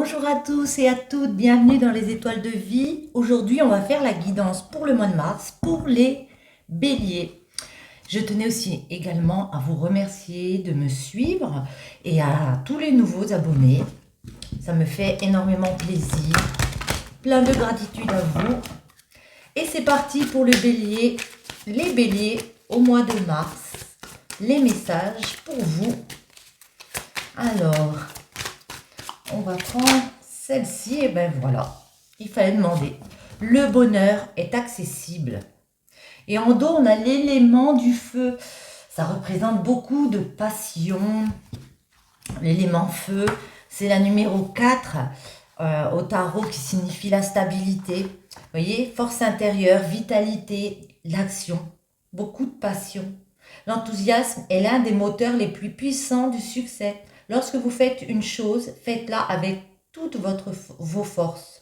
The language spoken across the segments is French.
Bonjour à tous et à toutes, bienvenue dans les étoiles de vie. Aujourd'hui, on va faire la guidance pour le mois de mars pour les béliers. Je tenais aussi également à vous remercier de me suivre et à tous les nouveaux abonnés. Ça me fait énormément plaisir. Plein de gratitude à vous. Et c'est parti pour le bélier. Les béliers au mois de mars. Les messages pour vous. Alors, on va prendre celle-ci, et ben voilà, il fallait demander. Le bonheur est accessible. Et en dos, on a l'élément du feu. Ça représente beaucoup de passion. L'élément feu, c'est la numéro 4 au tarot qui signifie la stabilité. Vous voyez, force intérieure, vitalité, l'action, beaucoup de passion. L'enthousiasme est l'un des moteurs les plus puissants du succès. Lorsque vous faites une chose, faites-la avec toutes vos forces.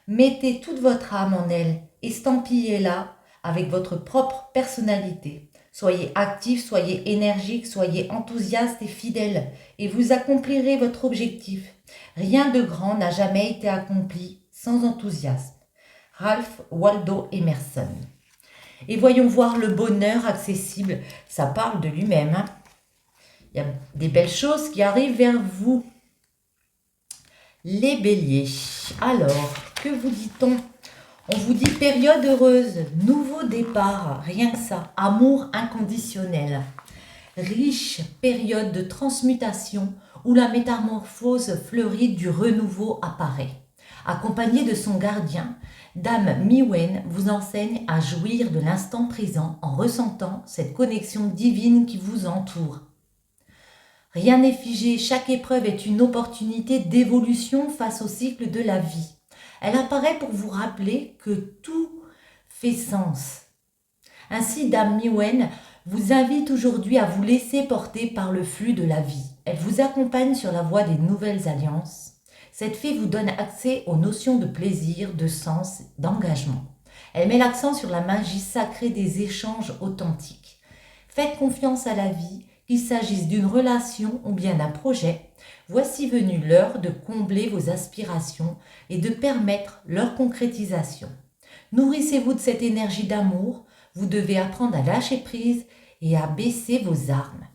Mettez toute votre âme en elle, estampillez-la avec votre propre personnalité. Soyez actif, soyez énergique, soyez enthousiaste et fidèle, et vous accomplirez votre objectif. Rien de grand n'a jamais été accompli sans enthousiasme. Ralph Waldo Emerson. Et voyons voir le bonheur accessible. Ça parle de lui-même, hein. Il y a des belles choses qui arrivent vers vous. Les béliers. Alors, que vous dit-on? On vous dit période heureuse, nouveau départ, rien que ça, amour inconditionnel. Riche période de transmutation où la métamorphose fleurit du renouveau apparaît. Accompagné de son gardien, Dame Miwen vous enseigne à jouir de l'instant présent en ressentant cette connexion divine qui vous entoure. Rien n'est figé, chaque épreuve est une opportunité d'évolution face au cycle de la vie. Elle apparaît pour vous rappeler que tout fait sens. Ainsi, Dame Miwen vous invite aujourd'hui à vous laisser porter par le flux de la vie. Elle vous accompagne sur la voie des nouvelles alliances. Cette fée vous donne accès aux notions de plaisir, de sens, d'engagement. Elle met l'accent sur la magie sacrée des échanges authentiques. Faites confiance à la vie, qu'il s'agisse d'une relation ou bien d'un projet. Voici venue l'heure de combler vos aspirations et de permettre leur concrétisation. Nourrissez-vous de cette énergie d'amour. Vous devez apprendre à lâcher prise et à baisser vos armes.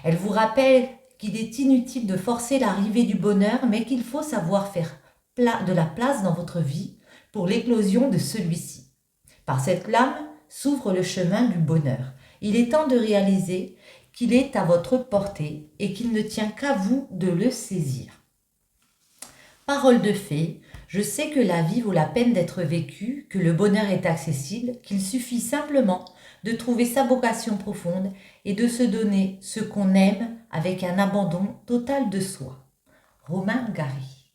Elle vous rappelle qu'il est inutile de forcer l'arrivée du bonheur, mais qu'il faut savoir faire de la place dans votre vie pour l'éclosion de celui-ci. Par cette lame s'ouvre le chemin du bonheur. Il est temps de réaliser qu'il est à votre portée et qu'il ne tient qu'à vous de le saisir. Parole de fée, je sais que la vie vaut la peine d'être vécue, que le bonheur est accessible, qu'il suffit simplement de trouver sa vocation profonde et de se donner ce qu'on aime avec un abandon total de soi. Romain Gary.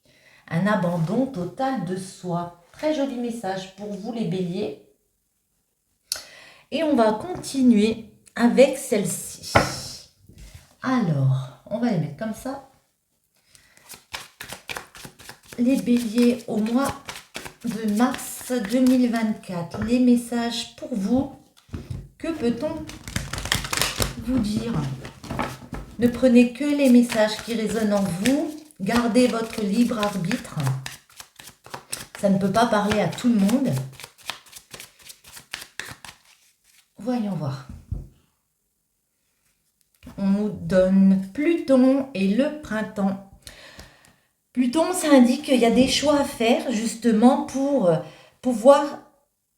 Un abandon total de soi. Très joli message pour vous les béliers. Et on va continuer avec celle-ci. Alors, on va les mettre comme ça. Les béliers au mois de mars 2024. Les messages pour vous. Que peut-on vous dire? Ne prenez que les messages qui résonnent en vous. Gardez votre libre arbitre. Ça ne peut pas parler à tout le monde. Voyons voir. On nous donne Pluton et le printemps. Pluton, ça indique qu'il y a des choix à faire justement pour pouvoir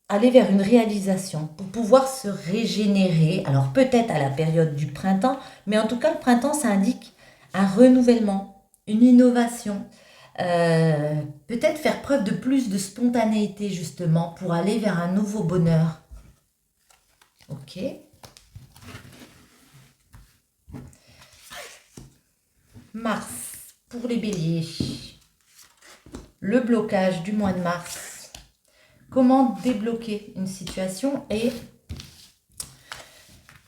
aller vers une réalisation, pour pouvoir se régénérer. Alors peut-être à la période du printemps, mais en tout cas le printemps, ça indique un renouvellement, une innovation. Peut-être faire preuve de plus de spontanéité justement pour aller vers un nouveau bonheur. Ok. Mars, pour les béliers. Le blocage du mois de mars. Comment débloquer une situation et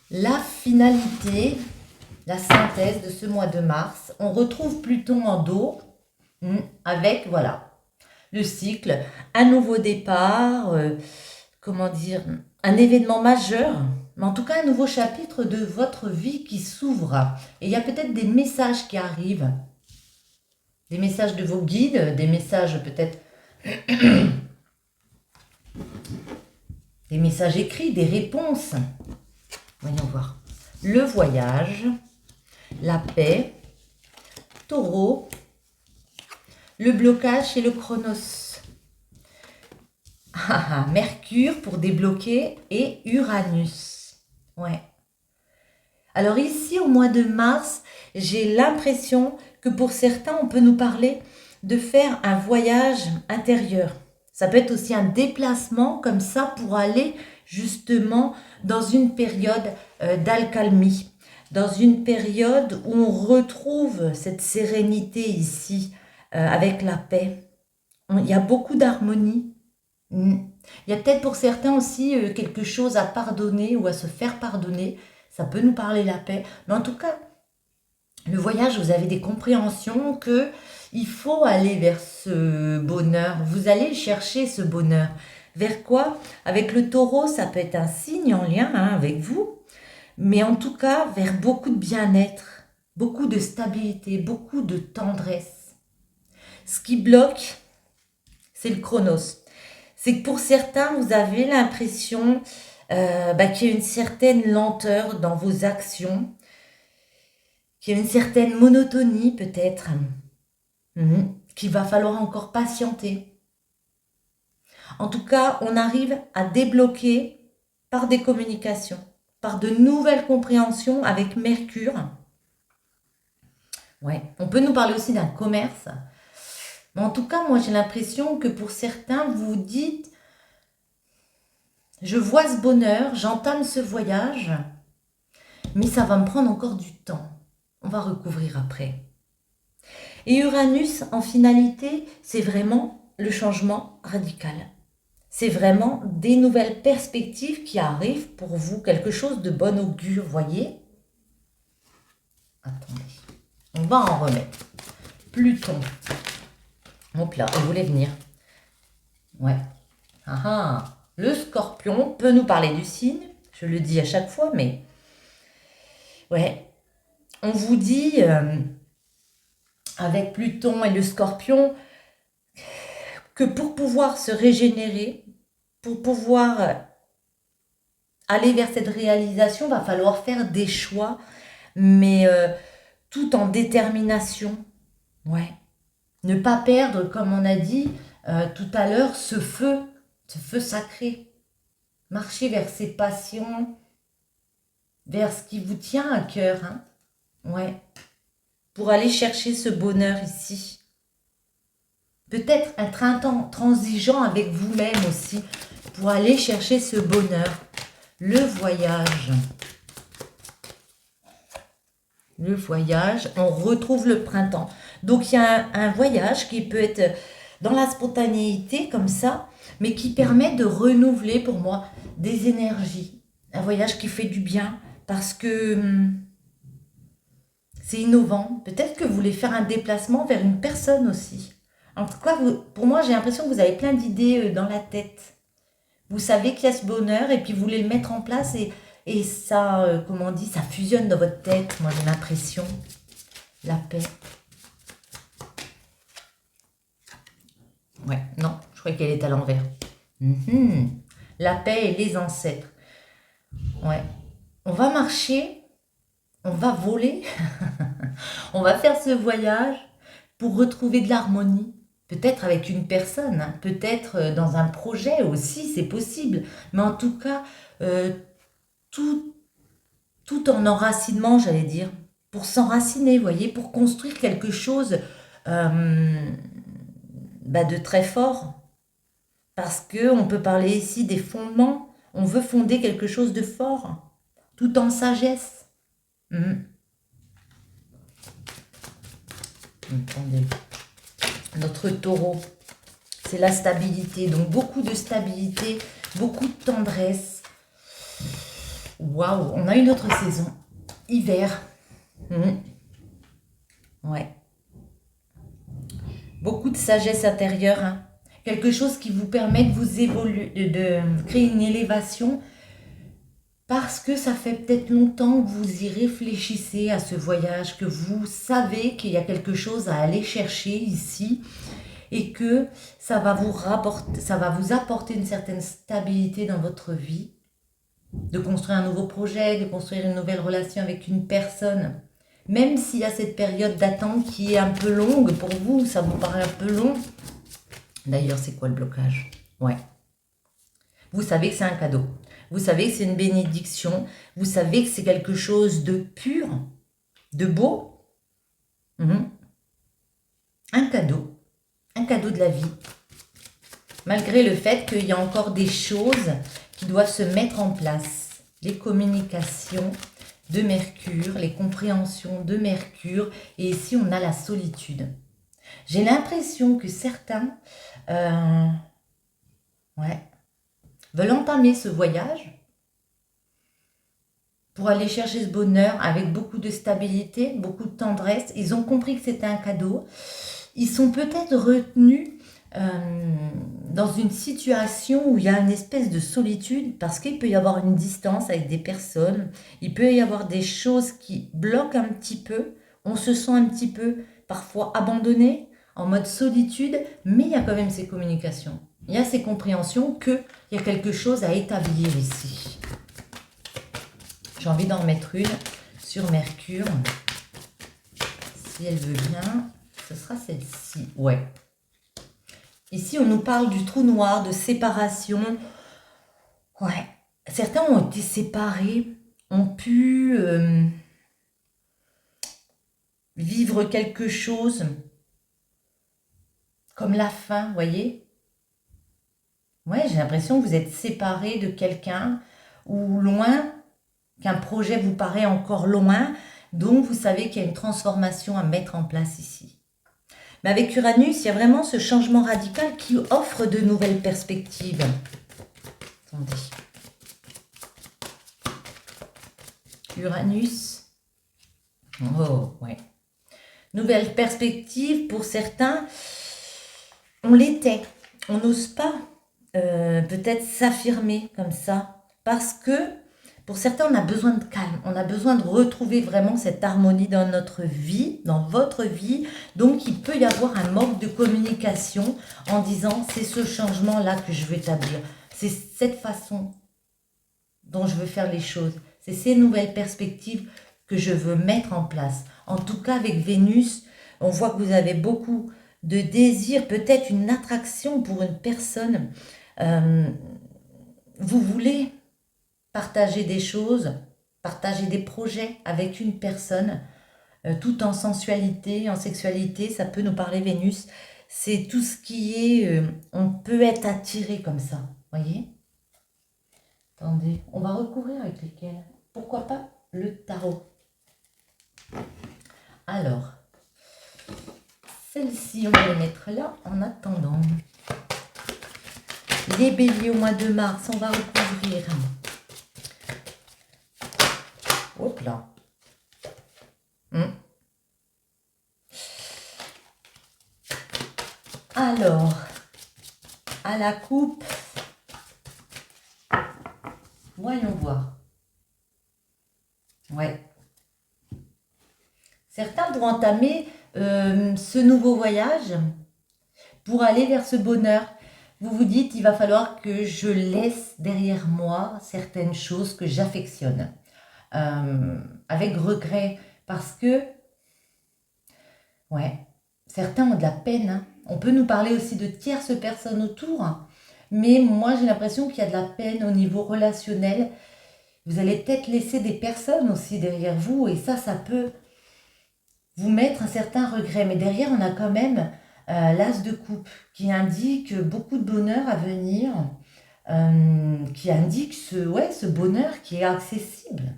la finalité, la synthèse de ce mois de mars. On retrouve Pluton en dos avec, voilà, le cycle, un nouveau départ, comment dire, un événement majeur, mais en tout cas un nouveau chapitre de votre vie qui s'ouvre. Et il y a peut-être des messages qui arrivent, des messages de vos guides, des messages peut-être, des messages écrits, des réponses. Voyons voir. Le voyage, la paix, Taureau, le blocage et le Chronos. Mercure pour débloquer et Uranus. Ouais. Alors ici, au mois de mars, j'ai l'impression que pour certains, on peut nous parler de faire un voyage intérieur. Ça peut être aussi un déplacement comme ça pour aller justement dans une période d'alcalmie, dans une période où on retrouve cette sérénité ici, avec la paix. Il y a beaucoup d'harmonie. Il y a peut-être pour certains aussi quelque chose à pardonner ou à se faire pardonner. Ça peut nous parler la paix. Mais en tout cas, le voyage, vous avez des compréhensions que il faut aller vers ce bonheur. Vous allez chercher ce bonheur. Vers quoi? Avec le taureau, ça peut être un signe en lien avec vous. Mais en tout cas, vers beaucoup de bien-être, beaucoup de stabilité, beaucoup de tendresse. Ce qui bloque, c'est le chronos. C'est que pour certains, vous avez l'impression qu'il y a une certaine lenteur dans vos actions, qu'il y a une certaine monotonie peut-être, qu'il va falloir encore patienter. En tout cas, on arrive à débloquer par des communications, par de nouvelles compréhensions avec Mercure. Ouais. On peut nous parler aussi d'un commerce. Mais en tout cas, moi j'ai l'impression que pour certains, vous vous dites, je vois ce bonheur, j'entame ce voyage, mais ça va me prendre encore du temps. On va recouvrir après. Et Uranus, en finalité, c'est vraiment le changement radical. C'est vraiment des nouvelles perspectives qui arrivent pour vous, quelque chose de bon augure, voyez? Attendez, on va en remettre. Pluton. Hop là, il voulait venir. Ouais. Le Scorpion peut nous parler du signe, je le dis à chaque fois, mais ouais, on vous dit avec Pluton et le Scorpion que pour pouvoir se régénérer, pour pouvoir aller vers cette réalisation, va falloir faire des choix, mais tout en détermination. Ouais. Ne pas perdre, comme on a dit tout à l'heure, ce feu sacré. Marcher vers ses passions, vers ce qui vous tient à cœur. Ouais. Pour aller chercher ce bonheur ici. Peut-être être intransigeant avec vous-même aussi, pour aller chercher ce bonheur. Le voyage. Le voyage, on retrouve le printemps. Donc il y a un voyage qui peut être dans la spontanéité comme ça, mais qui permet de renouveler pour moi des énergies. Un voyage qui fait du bien parce que c'est innovant. Peut-être que vous voulez faire un déplacement vers une personne aussi. En tout cas, pour moi, j'ai l'impression que vous avez plein d'idées dans la tête. Vous savez qu'il y a ce bonheur et puis vous voulez le mettre en place et ça, comment on dit, ça fusionne dans votre tête. Moi, j'ai l'impression. La paix. Ouais, non, je croyais qu'elle est à l'envers. La paix et les ancêtres. Ouais. On va marcher, on va voler, on va faire ce voyage pour retrouver de l'harmonie. Peut-être avec une personne, peut-être dans un projet aussi, c'est possible. Mais en tout cas, tout en enracinement, j'allais dire. Pour s'enraciner, vous voyez, pour construire quelque chose de très fort. Parce qu'on peut parler ici des fondements. On veut fonder quelque chose de fort, tout en sagesse. Attendez. Notre taureau, c'est la stabilité. Donc beaucoup de stabilité, beaucoup de tendresse. Waouh, on a une autre saison. Hiver. Ouais. Beaucoup de sagesse intérieure. Quelque chose qui vous permet de vous évoluer, de créer une élévation Parce que ça fait peut-être longtemps que vous y réfléchissez à ce voyage, que vous savez qu'il y a quelque chose à aller chercher ici et que ça va vous apporter une certaine stabilité dans votre vie, de construire un nouveau projet, de construire une nouvelle relation avec une personne. Même s'il y a cette période d'attente qui est un peu longue pour vous, ça vous paraît un peu long. D'ailleurs, c'est quoi le blocage? Ouais. Vous savez que c'est un cadeau. Vous savez que c'est une bénédiction. Vous savez que c'est quelque chose de pur, de beau. Un cadeau. Un cadeau de la vie. Malgré le fait qu'il y a encore des choses qui doivent se mettre en place. Les communications de Mercure, les compréhensions de Mercure. Et ici, on a la solitude. J'ai l'impression que certains veulent entamer ce voyage pour aller chercher ce bonheur avec beaucoup de stabilité, beaucoup de tendresse. Ils ont compris que c'était un cadeau. Ils sont peut-être retenus dans une situation où il y a une espèce de solitude parce qu'il peut y avoir une distance avec des personnes. Il peut y avoir des choses qui bloquent un petit peu. On se sent un petit peu parfois abandonné, en mode solitude, mais il y a quand même ces communications. Il y a ces compréhensions qu'il y a quelque chose à établir ici. J'ai envie d'en mettre une sur Mercure. Si elle veut bien, ce sera celle-ci. Ouais. Ici, on nous parle du trou noir, de séparation. Ouais. Certains ont été séparés, ont pu vivre quelque chose comme la fin, vous voyez? Ouais, j'ai l'impression que vous êtes séparés de quelqu'un ou loin, qu'un projet vous paraît encore loin, donc vous savez qu'il y a une transformation à mettre en place ici. Mais avec Uranus, il y a vraiment ce changement radical qui offre de nouvelles perspectives. Attendez. Uranus. Oh, ouais. Nouvelles perspectives pour certains. On l'était. On n'ose pas peut-être s'affirmer comme ça. Parce que pour certains, on a besoin de calme. On a besoin de retrouver vraiment cette harmonie dans notre vie, dans votre vie. Donc, il peut y avoir un manque de communication en disant c'est ce changement-là que je veux établir. C'est cette façon dont je veux faire les choses. C'est ces nouvelles perspectives que je veux mettre en place. En tout cas, avec Vénus, on voit que vous avez beaucoup de désir, peut-être une attraction pour une personne. Vous voulez partager des choses, partager des projets avec une personne, tout en sensualité, en sexualité, ça peut nous parler Vénus. C'est tout ce qui est, on peut être attiré comme ça, voyez? Attendez, on va recouvrir avec lesquels? Pourquoi pas le tarot? Alors, celle-ci, on va les mettre là en attendant. Les béliers au mois de mars, on va recouvrir. Hop là. Alors, à la coupe, voyons voir. Ouais. Certains vont entamer ce nouveau voyage pour aller vers ce bonheur. Vous vous dites, il va falloir que je laisse derrière moi certaines choses que j'affectionne. Avec regret, parce que, ouais, certains ont de la peine. Hein. On peut nous parler aussi de tierces personnes autour, hein. Mais moi j'ai l'impression qu'il y a de la peine au niveau relationnel. Vous allez peut-être laisser des personnes aussi derrière vous, et ça peut vous mettre un certain regret. Mais derrière, on a quand même l'as de coupe qui indique beaucoup de bonheur à venir, qui indique ce bonheur qui est accessible.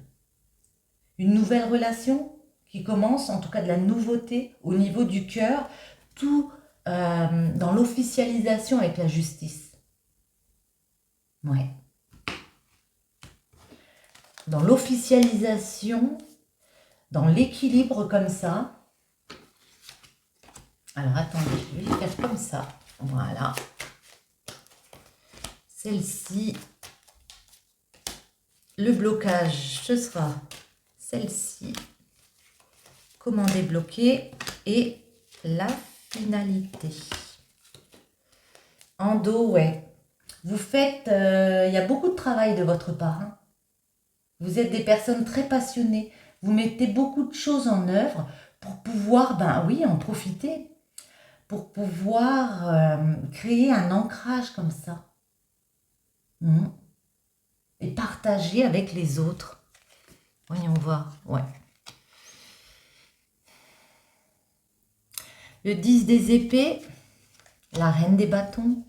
Une nouvelle relation qui commence, en tout cas de la nouveauté au niveau du cœur, tout dans l'officialisation avec la justice. Ouais. Dans l'officialisation, dans l'équilibre comme ça. Alors attendez, je vais faire comme ça. Voilà. Celle-ci. Le blocage, ce sera celle-ci. Comment débloquer et la finalité. En dos, ouais. Vous faites... il y a beaucoup de travail de votre part. Hein. Vous êtes des personnes très passionnées. Vous mettez beaucoup de choses en œuvre pour pouvoir, ben oui, en profiter. Pour pouvoir créer un ancrage comme ça. Et partager avec les autres. Voyons voir, ouais. Le 10 des épées, la reine des bâtons,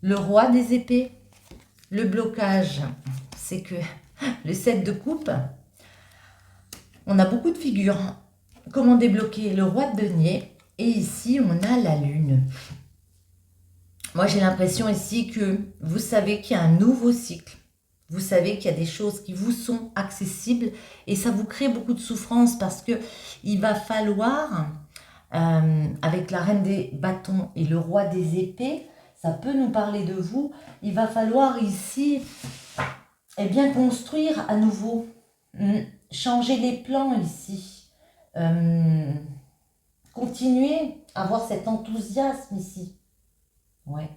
le roi des épées, le blocage, c'est que le 7 de coupe, on a beaucoup de figures. Comment débloquer le roi de denier et ici on a la lune. Moi j'ai l'impression ici que vous savez qu'il y a un nouveau cycle. Vous savez qu'il y a des choses qui vous sont accessibles et ça vous crée beaucoup de souffrance parce que il va falloir, avec la reine des bâtons et le roi des épées, ça peut nous parler de vous, il va falloir ici bien construire à nouveau, changer les plans ici, continuer à avoir cet enthousiasme ici. Ouais.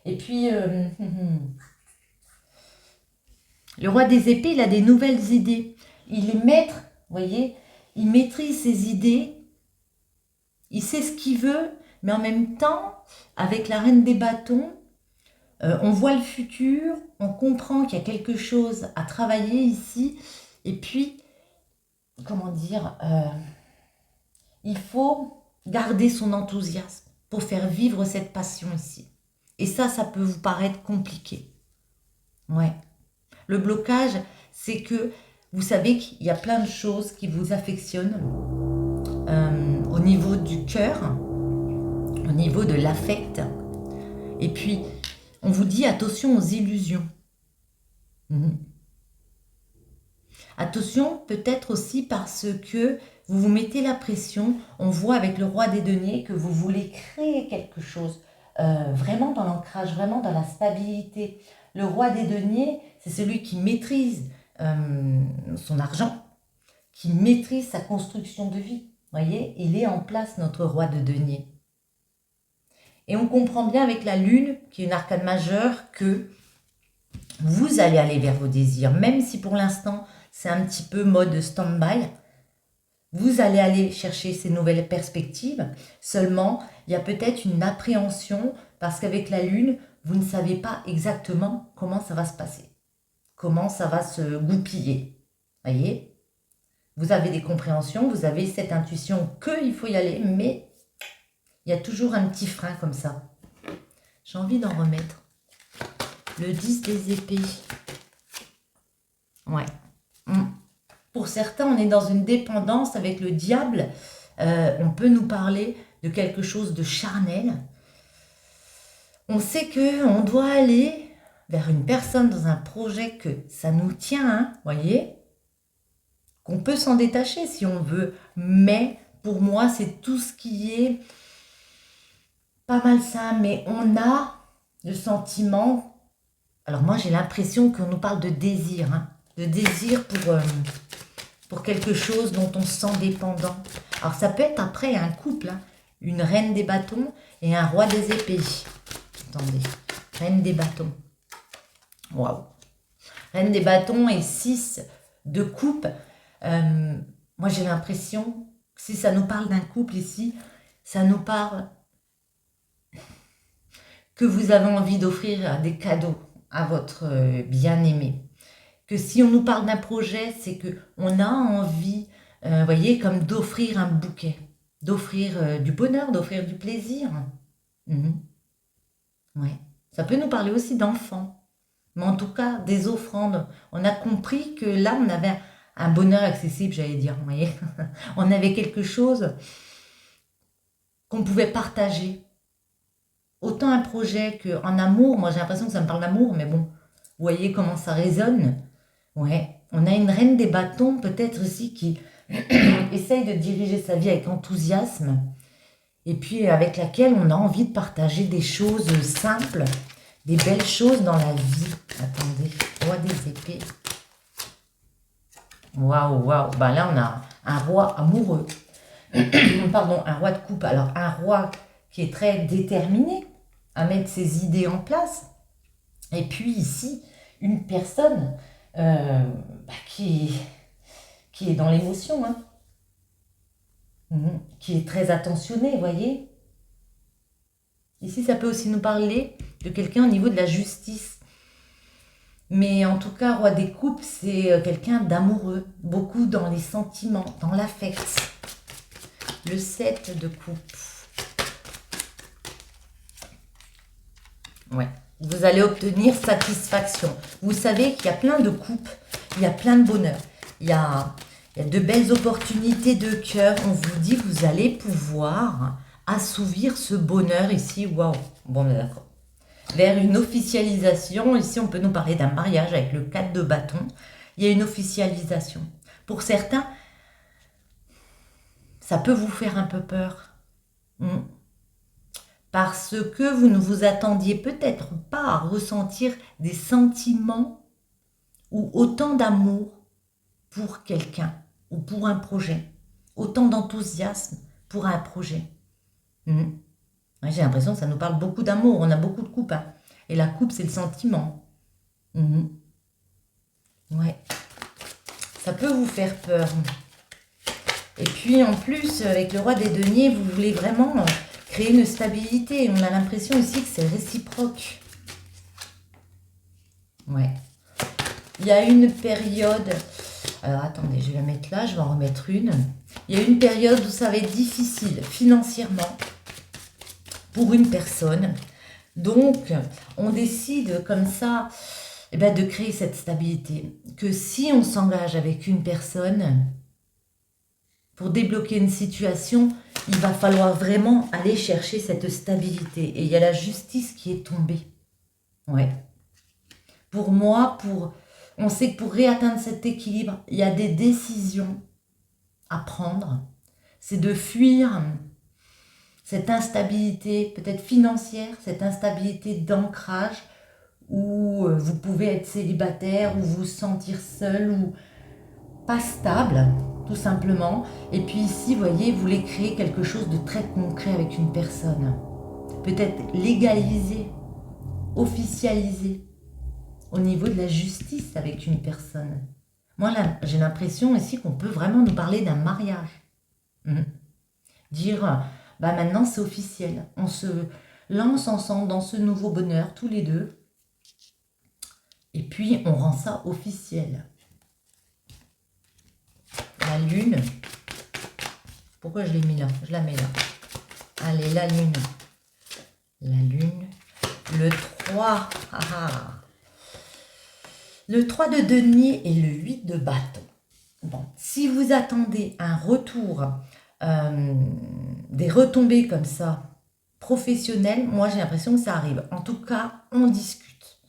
Et puis, le roi des épées, il a des nouvelles idées. Il est maître, vous voyez, il maîtrise ses idées, il sait ce qu'il veut, mais en même temps, avec la reine des bâtons, on voit le futur, on comprend qu'il y a quelque chose à travailler ici, et puis, comment dire, il faut garder son enthousiasme pour faire vivre cette passion ici. Et ça peut vous paraître compliqué. Ouais. Le blocage, c'est que vous savez qu'il y a plein de choses qui vous affectionnent au niveau du cœur, au niveau de l'affect. Et puis, on vous dit attention aux illusions. Attention peut-être aussi parce que vous vous mettez la pression. On voit avec le roi des deniers que vous voulez créer quelque chose. Vraiment dans l'ancrage, vraiment dans la stabilité. Le roi des deniers, c'est celui qui maîtrise son argent, qui maîtrise sa construction de vie. Vous voyez, il est en place, notre roi de deniers. Et on comprend bien avec la lune, qui est une arcane majeure, que vous allez aller vers vos désirs, même si pour l'instant, c'est un petit peu mode stand-by. Vous allez aller chercher ces nouvelles perspectives. Seulement, il y a peut-être une appréhension parce qu'avec la lune, vous ne savez pas exactement comment ça va se passer. Comment ça va se goupiller. Voyez ? Vous avez des compréhensions, vous avez cette intuition qu'il faut y aller, mais il y a toujours un petit frein comme ça. J'ai envie d'en remettre. Le 10 des épées. Ouais. Pour certains, on est dans une dépendance avec le diable. On peut nous parler de quelque chose de charnel. On sait qu'on doit aller vers une personne dans un projet que ça nous tient, hein, voyez, qu'on peut s'en détacher si on veut. Mais pour moi, c'est tout ce qui est pas malsain. Mais on a le sentiment... Alors moi, j'ai l'impression qu'on nous parle de désir, hein, de désir pour quelque chose dont on se sent dépendant. Alors ça peut être après un couple, hein, une reine des bâtons et un roi des épées. Attendez, reine des bâtons. Waouh. Reine des bâtons et 6 de coupe. Moi j'ai l'impression, si ça nous parle d'un couple ici, ça nous parle que vous avez envie d'offrir des cadeaux à votre bien-aimé. Que si on nous parle d'un projet, c'est qu'on a envie, voyez, comme d'offrir un bouquet, d'offrir du bonheur, d'offrir du plaisir. Ouais. Ça peut nous parler aussi d'enfants, mais en tout cas des offrandes. On a compris que là, on avait un bonheur accessible, j'allais dire, vous voyez. On avait quelque chose qu'on pouvait partager. Autant un projet qu'en amour, moi j'ai l'impression que ça me parle d'amour, mais bon, vous voyez comment ça résonne. Ouais, on a une reine des bâtons peut-être aussi qui essaye de diriger sa vie avec enthousiasme et puis avec laquelle on a envie de partager des choses simples, des belles choses dans la vie. Attendez, roi des épées. Waouh, waouh. Ben là, on a un roi amoureux. Pardon, un roi de coupe. Alors, un roi qui est très déterminé à mettre ses idées en place. Et puis ici, une personne qui est dans l'émotion, hein. Qui est très attentionnée, vous voyez. Ici, ça peut aussi nous parler de quelqu'un au niveau de la justice. Mais en tout cas, roi des coupes, c'est quelqu'un d'amoureux, beaucoup dans les sentiments, dans l'affect. Le 7 de coupe. Ouais. Vous allez obtenir satisfaction. Vous savez qu'il y a plein de coupes, il y a plein de bonheur. Il y a de belles opportunités de cœur. On vous dit que vous allez pouvoir assouvir ce bonheur ici. Waouh. Bon, d'accord. Vers une officialisation. Ici, on peut nous parler d'un mariage avec le 4 de bâton. Il y a une officialisation. Pour certains, ça peut vous faire un peu peur. Parce que vous ne vous attendiez peut-être pas à ressentir des sentiments ou autant d'amour pour quelqu'un ou pour un projet. Autant d'enthousiasme pour un projet. J'ai l'impression que ça nous parle beaucoup d'amour. On a beaucoup de coupes. Hein. Et la coupe, c'est le sentiment. Ouais. Ça peut vous faire peur. Et puis en plus, avec le roi des deniers, vous voulez vraiment créer une stabilité. On a l'impression ici que c'est réciproque. Ouais. Il y a une période... Alors attendez, je vais la mettre là, je vais en remettre une. Il y a une période où ça va être difficile financièrement pour une personne. Donc, on décide comme ça de créer cette stabilité. Que si on s'engage avec une personne... Pour débloquer une situation, il va falloir vraiment aller chercher cette stabilité. Et il y a la justice qui est tombée. Ouais. Pour moi, on sait que pour réatteindre cet équilibre, il y a des décisions à prendre. C'est de fuir cette instabilité, peut-être financière, cette instabilité d'ancrage, où vous pouvez être célibataire, ou vous sentir seul, ou pas stable, tout simplement. Et puis ici, vous voyez, vous voulez créer quelque chose de très concret avec une personne. Peut-être légaliser, officialiser au niveau de la justice avec une personne. Moi, là, j'ai l'impression ici qu'on peut vraiment nous parler d'un mariage. Dire, maintenant c'est officiel. On se lance ensemble dans ce nouveau bonheur, tous les deux. Et puis, on rend ça officiel. La lune. Pourquoi je l'ai mis là? Je la mets là. Allez, la lune. La lune. Le 3. Le 3 de denier et le 8 de bâton. Bon, si vous attendez un retour, des retombées comme ça, professionnelles, moi j'ai l'impression que ça arrive. En tout cas, on discute.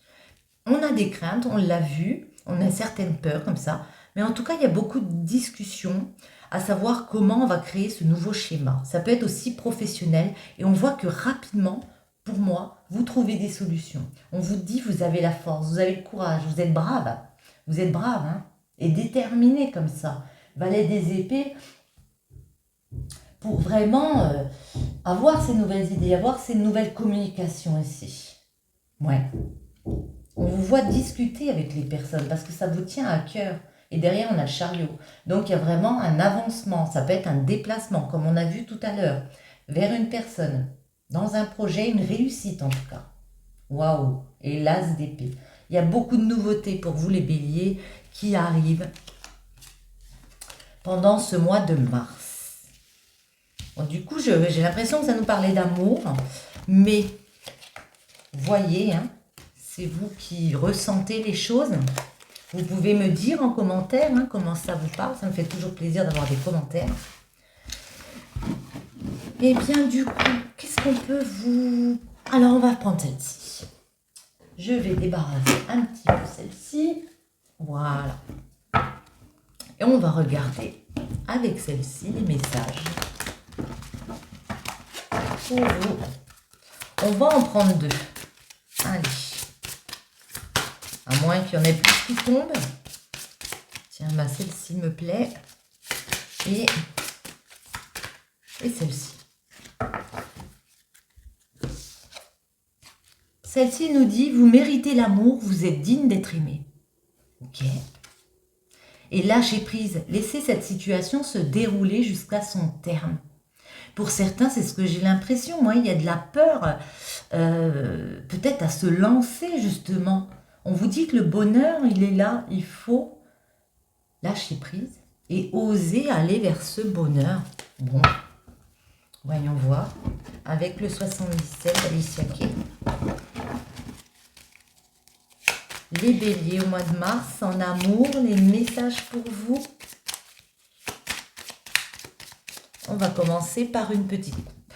On a des craintes, on l'a vu, on a certaines peurs comme ça. Mais en tout cas, il y a beaucoup de discussions à savoir comment on va créer ce nouveau schéma. Ça peut être aussi professionnel et on voit que rapidement, pour moi, vous trouvez des solutions. On vous dit, vous avez la force, vous avez le courage, vous êtes brave. Vous êtes brave, hein, et déterminé comme ça. Valet des épées, pour vraiment avoir ces nouvelles idées, avoir ces nouvelles communications ici. Ouais. On vous voit discuter avec les personnes parce que ça vous tient à cœur. Et derrière, on a le chariot. Donc, il y a vraiment un avancement. Ça peut être un déplacement, comme on a vu tout à l'heure, vers une personne. Dans un projet, une réussite en tout cas. Waouh! Et l'as d'épée. Il y a beaucoup de nouveautés pour vous, les béliers, qui arrivent pendant ce mois de mars. Bon, du coup, j'ai l'impression que ça nous parlait d'amour. Mais, voyez, hein, c'est vous qui ressentez les choses. Vous pouvez me dire en commentaire comment ça vous parle. Ça me fait toujours plaisir d'avoir des commentaires. Et bien du coup, qu'est-ce qu'on peut vous... Alors, on va prendre celle-ci. Je vais débarrasser un petit peu celle-ci. Voilà. Et on va regarder avec celle-ci les messages pour vous. On va en prendre 2. Allez. À moins qu'il y en ait plus qui tombent. Tiens, bah celle-ci me plaît. Et celle-ci. Celle-ci nous dit, vous méritez l'amour, vous êtes digne d'être aimé. Ok. Et lâchez prise, laissez cette situation se dérouler jusqu'à son terme. Pour certains, c'est ce que j'ai l'impression, moi, il y a de la peur, peut-être à se lancer justement. On vous dit que le bonheur, il est là, il faut lâcher prise et oser aller vers ce bonheur. Bon, voyons voir, avec le 77, Alicia Kay. Les béliers au mois de mars, en amour, les messages pour vous. On va commencer par une petite coupe.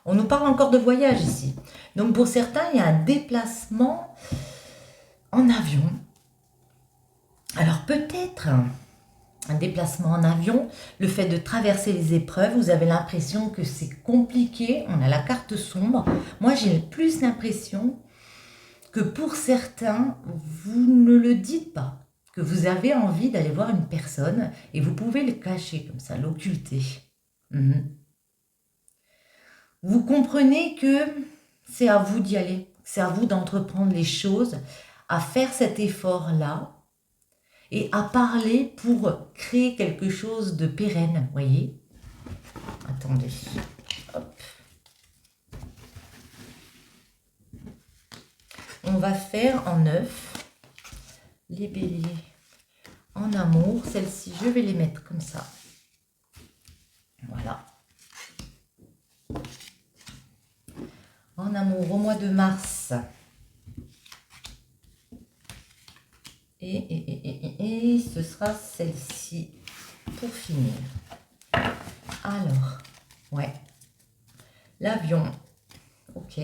On nous parle encore de voyage ici. Donc pour certains, il y a un déplacement en avion. Alors peut-être un déplacement en avion, le fait de traverser les épreuves, vous avez l'impression que c'est compliqué. On a la carte sombre. Moi, j'ai plus l'impression que pour certains, vous ne le dites pas, que vous avez envie d'aller voir une personne et vous pouvez le cacher comme ça, l'occulter. Vous comprenez que c'est à vous d'y aller, c'est à vous d'entreprendre les choses, à faire cet effort-là et à parler pour créer quelque chose de pérenne, voyez. Attendez, hop. On va faire en 9 les béliers en amour. Celles-ci, je vais les mettre comme ça. Voilà. En amour au mois de mars. Et ce sera celle-ci pour finir. Alors, ouais. L'avion. Ok.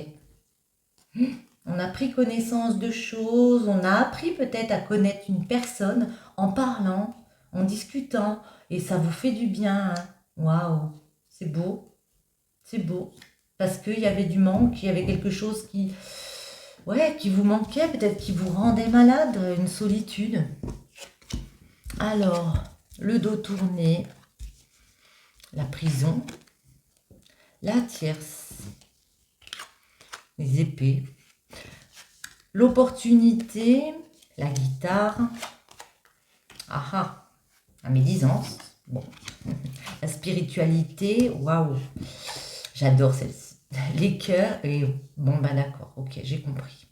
On a pris connaissance de choses, on a appris peut-être à connaître une personne en parlant, en discutant, et ça vous fait du bien. Hein. Waouh, c'est beau, parce qu'il y avait du manque, il y avait quelque chose qui vous manquait, peut-être qui vous rendait malade, une solitude. Alors, le dos tourné, la prison, la tierce, les épées. L'opportunité, la guitare, la médisance, bon, la spiritualité, waouh, j'adore celle-ci. Les cœurs, et bon, bah d'accord, ok, j'ai compris.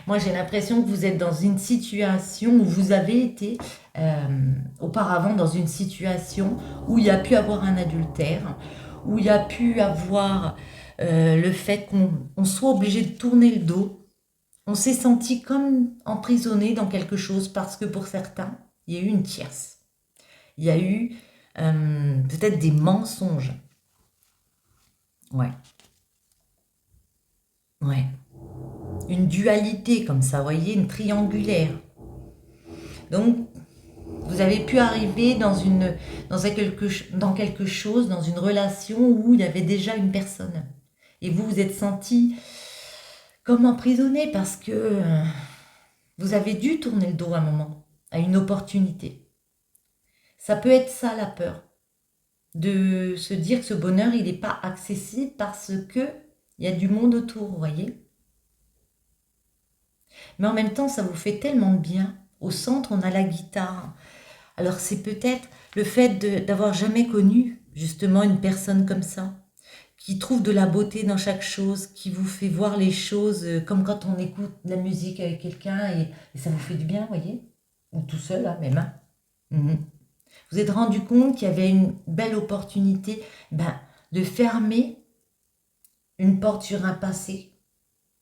Moi, j'ai l'impression que vous êtes dans une situation où vous avez été auparavant dans une situation où il y a pu avoir un adultère, où il y a pu avoir le fait qu'on soit obligé de tourner le dos. On s'est senti comme emprisonné dans quelque chose parce que pour certains, il y a eu une tierce. Il y a eu peut-être des mensonges. Ouais. Une dualité comme ça, vous voyez, une triangulaire. Donc, vous avez pu arriver dans quelque chose, dans une relation où il y avait déjà une personne. Et vous vous êtes senti comme emprisonné parce que vous avez dû tourner le dos à un moment, à une opportunité. Ça peut être ça la peur, de se dire que ce bonheur, il n'est pas accessible parce que il y a du monde autour, vous voyez. Mais en même temps, ça vous fait tellement de bien. Au centre, on a la guitare. Alors c'est peut-être le fait d'avoir jamais connu justement une personne comme ça, qui trouve de la beauté dans chaque chose, qui vous fait voir les choses comme quand on écoute de la musique avec quelqu'un et ça vous fait du bien, vous voyez. Ou tout seul, là, même. Hein. Vous êtes rendu compte qu'il y avait une belle opportunité de fermer une porte sur un passé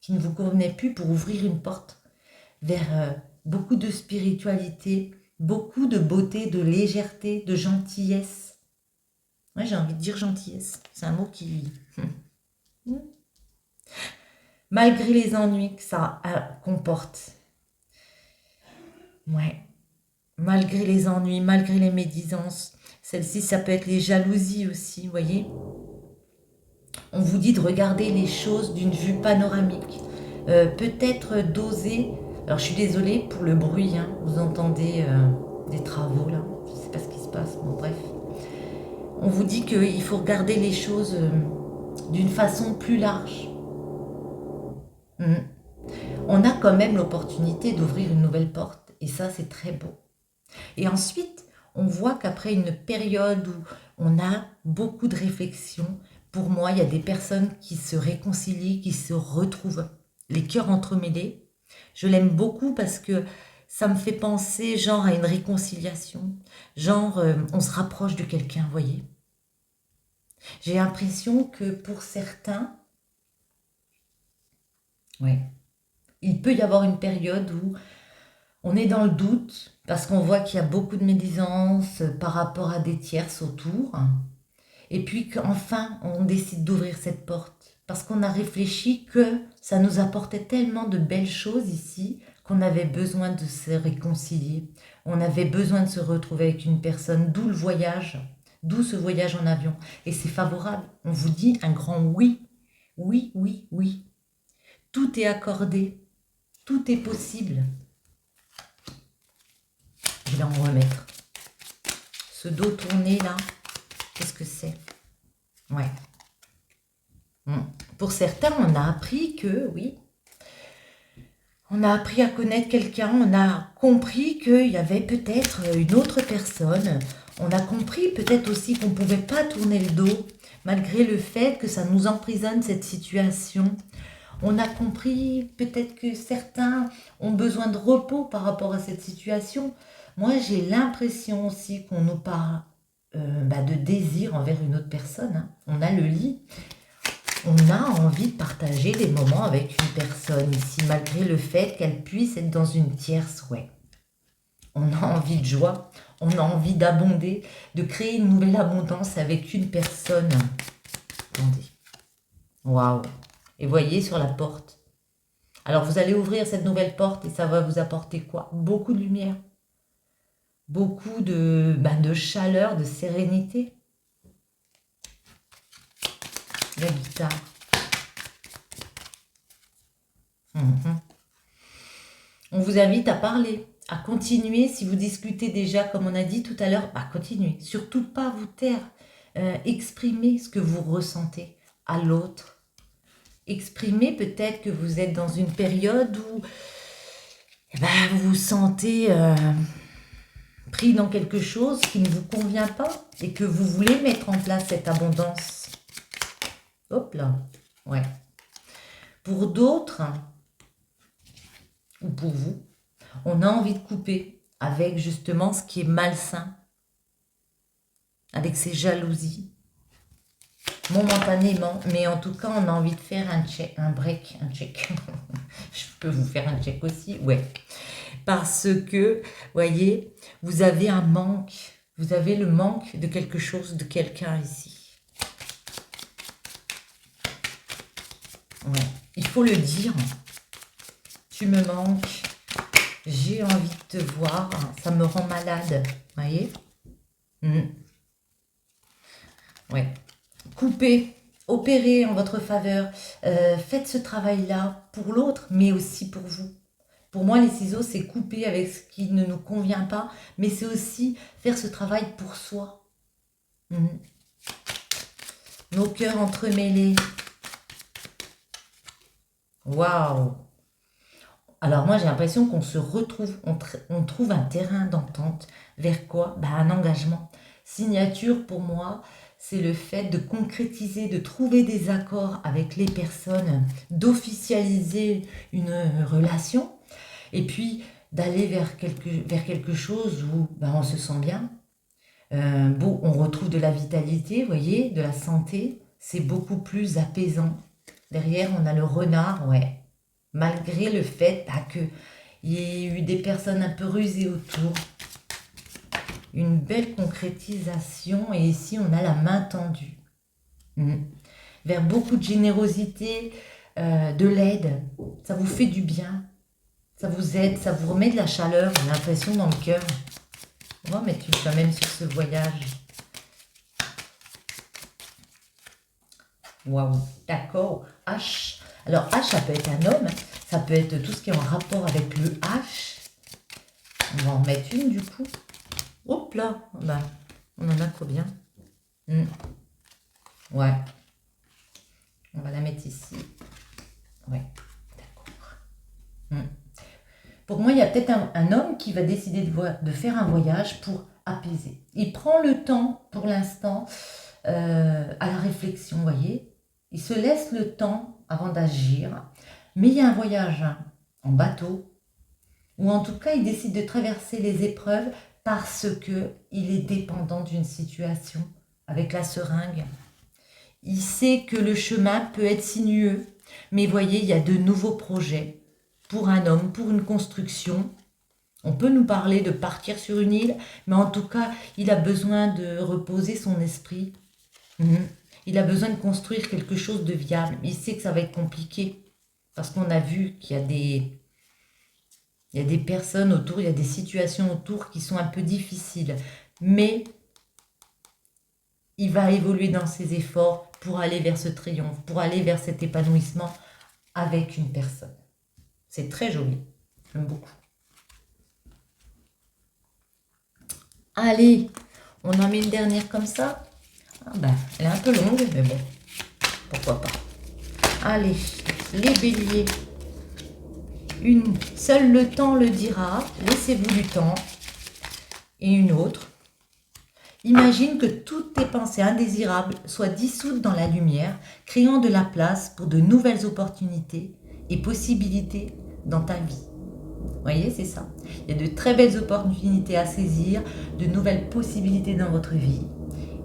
qui ne vous convenait plus pour ouvrir une porte vers beaucoup de spiritualité, beaucoup de beauté, de légèreté, de gentillesse. Ouais, j'ai envie de dire gentillesse. C'est un mot qui... Malgré les ennuis que ça comporte. Ouais. malgré les ennuis, malgré les médisances. Celle-ci, ça peut être les jalousies aussi, vous voyez. On vous dit de regarder les choses d'une vue panoramique. Peut-être d'oser. Alors, je suis désolée pour le bruit, hein. Vous entendez des travaux là. Je ne sais pas ce qui se passe, bon, bref. On vous dit qu'il faut regarder les choses d'une façon plus large. Mm. On a quand même l'opportunité d'ouvrir une nouvelle porte. Et ça, c'est très beau. Et ensuite, on voit qu'après une période où on a beaucoup de réflexions, pour moi, il y a des personnes qui se réconcilient, qui se retrouvent, les cœurs entremêlés. Je l'aime beaucoup parce que ça me fait penser genre à une réconciliation, genre on se rapproche de quelqu'un, vous voyez. J'ai l'impression que pour certains, ouais, il peut y avoir une période où on est dans le doute parce qu'on voit qu'il y a beaucoup de médisance par rapport à des tierces autour. Et puis qu'enfin, on décide d'ouvrir cette porte. Parce qu'on a réfléchi que ça nous apportait tellement de belles choses ici qu'on avait besoin de se réconcilier. On avait besoin de se retrouver avec une personne, d'où le voyage, d'où ce voyage en avion. Et c'est favorable. On vous dit un grand oui. Oui, oui, oui. Tout est accordé. Tout est possible. Je vais en remettre. Ce dos tourné là, qu'est-ce que c'est? Ouais. Pour certains, on a appris que, oui, on a appris à connaître quelqu'un, on a compris qu'il y avait peut-être une autre personne, on a compris peut-être aussi qu'on ne pouvait pas tourner le dos, malgré le fait que ça nous emprisonne cette situation. On a compris peut-être que certains ont besoin de repos par rapport à cette situation. Moi, j'ai l'impression aussi qu'on nous parle de désir envers une autre personne. Hein. On a le lit. On a envie de partager des moments avec une personne ici, malgré le fait qu'elle puisse être dans une tierce, ouais. On a envie de joie, on a envie d'abonder, de créer une nouvelle abondance avec une personne. Attendez. Waouh. Et voyez sur la porte. Alors vous allez ouvrir cette nouvelle porte et ça va vous apporter quoi? Beaucoup de lumière. Beaucoup de chaleur, de sérénité. La guitare. On vous invite à parler, à continuer. Si vous discutez déjà, comme on a dit tout à l'heure, continuez. Surtout pas vous taire. Exprimez ce que vous ressentez à l'autre. Exprimez peut-être que vous êtes dans une période où vous vous sentez pris dans quelque chose qui ne vous convient pas et que vous voulez mettre en place cette abondance. Hop là, ouais. Pour d'autres, ou pour vous, on a envie de couper avec justement ce qui est malsain, avec ces jalousies, momentanément, mais en tout cas, on a envie de faire un check. Je peux vous faire un check aussi, ouais. Parce que, voyez, vous avez un manque, vous avez le manque de quelque chose, de quelqu'un ici. Ouais, il faut le dire. Tu me manques, j'ai envie de te voir, ça me rend malade, voyez. Ouais. Coupez, opérez en votre faveur, faites ce travail-là pour l'autre, mais aussi pour vous. Pour moi, les ciseaux, c'est couper avec ce qui ne nous convient pas, mais c'est aussi faire ce travail pour soi. Nos cœurs entremêlés. Waouh! Alors moi, j'ai l'impression qu'on se retrouve, on trouve un terrain d'entente. Vers quoi? Un engagement. Signature, pour moi, c'est le fait de concrétiser, de trouver des accords avec les personnes, d'officialiser une relation, et puis d'aller vers quelque chose où on se sent bien. On retrouve de la vitalité, vous voyez, de la santé. C'est beaucoup plus apaisant. Derrière, on a le renard, ouais. Malgré le fait qu'il y ait eu des personnes un peu rusées autour. Une belle concrétisation. Et ici, on a la main tendue. Vers beaucoup de générosité, de l'aide. Ça vous fait du bien. Ça vous aide, ça vous remet de la chaleur, j'ai l'impression, dans le cœur. On va mettre une quand même sur ce voyage. Waouh, d'accord. H. Alors H, ça peut être un homme, ça peut être tout ce qui est en rapport avec le H. On va en mettre une du coup. Hop là, bah, on en a combien? Ouais. On va la mettre ici. Ouais, d'accord. Pour moi, il y a peut-être un homme qui va décider de faire un voyage pour apaiser. Il prend le temps, pour l'instant, à la réflexion, vous voyez. Il se laisse le temps avant d'agir. Mais il y a un voyage en bateau, ou en tout cas, il décide de traverser les épreuves parce qu'il est dépendant d'une situation avec la seringue. Il sait que le chemin peut être sinueux, mais voyez, il y a de nouveaux projets pour un homme, pour une construction. On peut nous parler de partir sur une île, mais en tout cas, il a besoin de reposer son esprit. Il a besoin de construire quelque chose de viable. Il sait que ça va être compliqué, parce qu'on a vu qu'il y a des personnes autour, il y a des situations autour qui sont un peu difficiles. Mais il va évoluer dans ses efforts pour aller vers ce triomphe, pour aller vers cet épanouissement avec une personne. C'est très joli. J'aime beaucoup. Allez, on en met une dernière comme ça. Ah ben, elle est un peu longue, mais bon, pourquoi pas. Allez, les béliers. Seul le temps le dira, laissez-vous du temps. Et une autre. Imagine que toutes tes pensées indésirables soient dissoutes dans la lumière, créant de la place pour de nouvelles opportunités et possibilités dans ta vie. Vous voyez, c'est ça. Il y a de très belles opportunités à saisir, de nouvelles possibilités dans votre vie.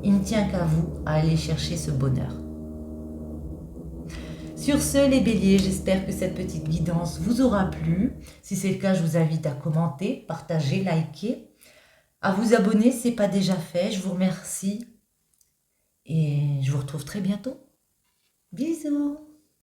Il ne tient qu'à vous à aller chercher ce bonheur. Sur ce, les béliers, j'espère que cette petite guidance vous aura plu. Si c'est le cas, je vous invite à commenter, partager, liker, à vous abonner si ce n'est pas déjà fait. Je vous remercie et je vous retrouve très bientôt. Bisous.